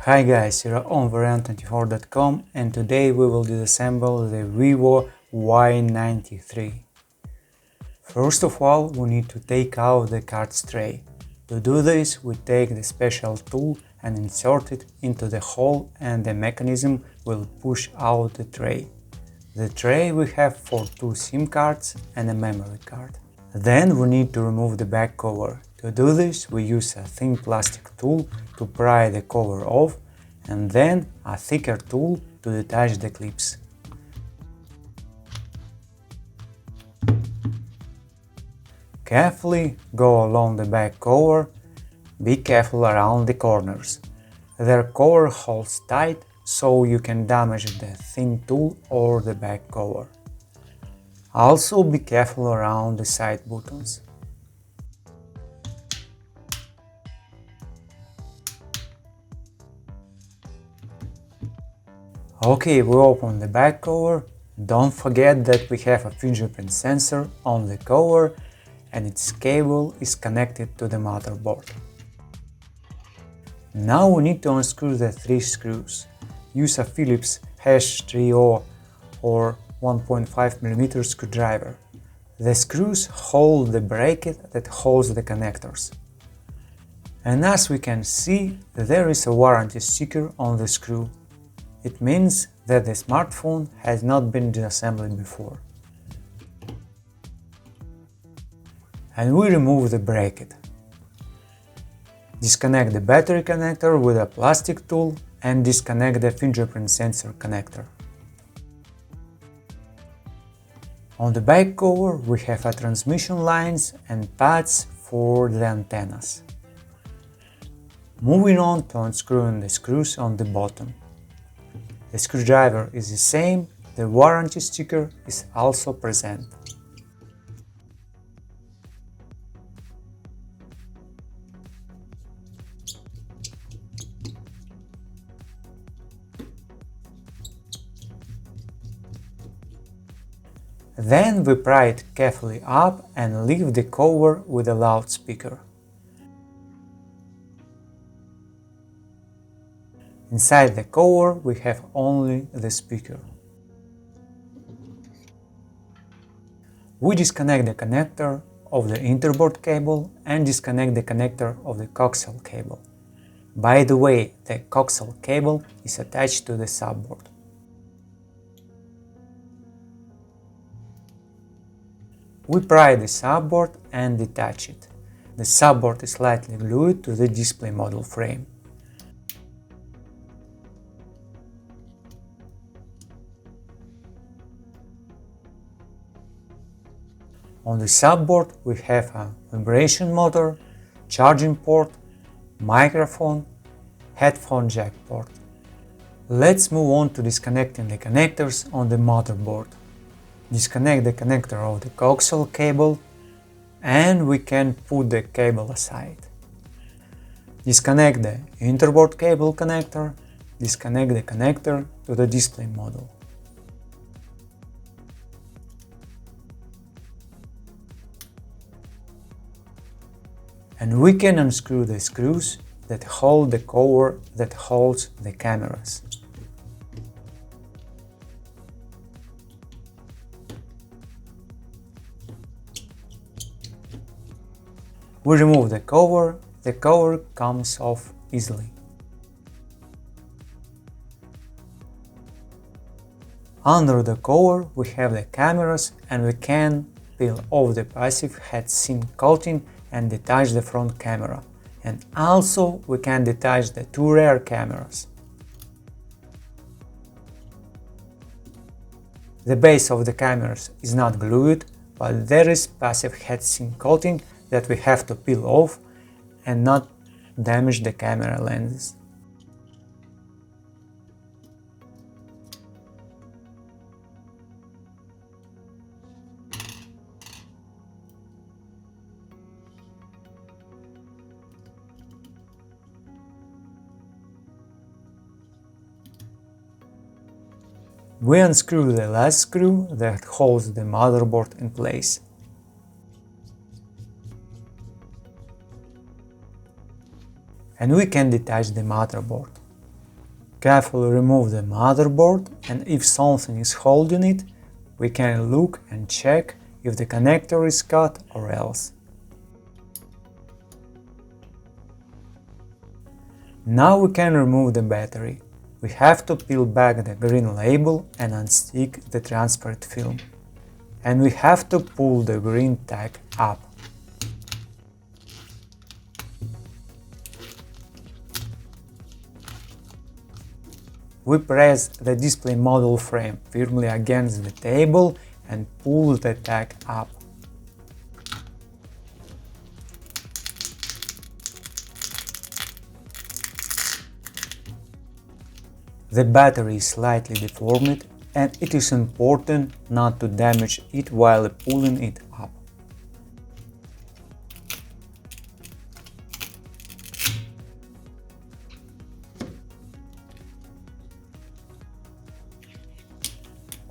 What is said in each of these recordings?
Hi guys, you're on Y93.com and today we will disassemble the vivo Y93. First of all, we need to take out the card tray. To do this, we take the special tool and insert it into the hole and the mechanism will push out the tray. The tray we have for 2 SIM cards and a memory card. Then we need to remove the back cover. To do this, we use a thin plastic tool to pry the cover off and then a thicker tool to detach the clips. Carefully go along the back cover, be careful around the corners. Their cover holds tight so you can damage the thin tool or the back cover. Also be careful around the side buttons. Okay, we open the back cover. Don't forget that we have a fingerprint sensor on the cover and its cable is connected to the motherboard. Now we need to unscrew the 3 screws. Use a Phillips H30 or 1.5mm screwdriver. The screws hold the bracket that holds the connectors. And as we can see, there is a warranty sticker on the screw. It means that the smartphone has not been disassembled before. And we remove the bracket. Disconnect the battery connector with a plastic tool and disconnect the fingerprint sensor connector. On the back cover we have a transmission lines and pads for the antennas. Moving on to unscrewing the screws on the bottom. The screwdriver is the same, the warranty sticker is also present. Then we pry it carefully up and lift the cover with a loudspeaker. Inside the cover we have only the speaker. We disconnect the connector of the interboard cable and disconnect the connector of the coaxial cable. By the way, the coaxial cable is attached to the subboard. We pry the subboard and detach it. The subboard is slightly glued to the display module frame. On the subboard we have a vibration motor, charging port, microphone, headphone jack port. Let's move on to disconnecting the connectors on the motherboard. Disconnect the connector of the coaxial cable and we can put the cable aside. Disconnect the interboard cable connector, disconnect the connector to the display module. And we can unscrew the screws that hold the cover that holds the cameras. We remove the cover comes off easily. Under the cover we have the cameras and we can peel off the passive head-sink coating and detach the front camera. And also we can detach the 2 rear cameras. The base of the cameras is not glued, but there is passive head-sink coating that we have to peel off and not damage the camera lenses. We unscrew the last screw that holds the motherboard in place. And we can detach the motherboard. Carefully remove the motherboard, and if something is holding it, we can look and check if the connector is cut or else. Now we can remove the battery. We have to peel back the green label and unstick the transparent film. And we have to pull the green tag up. We press the display module frame firmly against the table and pull the tag up. The battery is slightly deformed, and it is important not to damage it while pulling it up.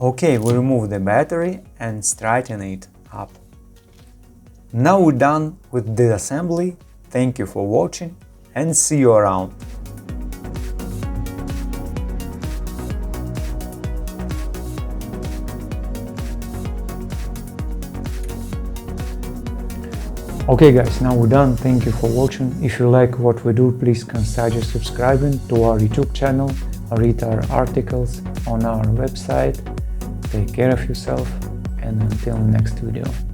Okay, we remove the battery and straighten it up. Now we're done with the assembly. Thank you for watching and see you around. Okay guys, now we're done. Thank you for watching. If you like what we do, please consider subscribing to our YouTube channel, read our articles on our website. Take care of yourself, and until next video.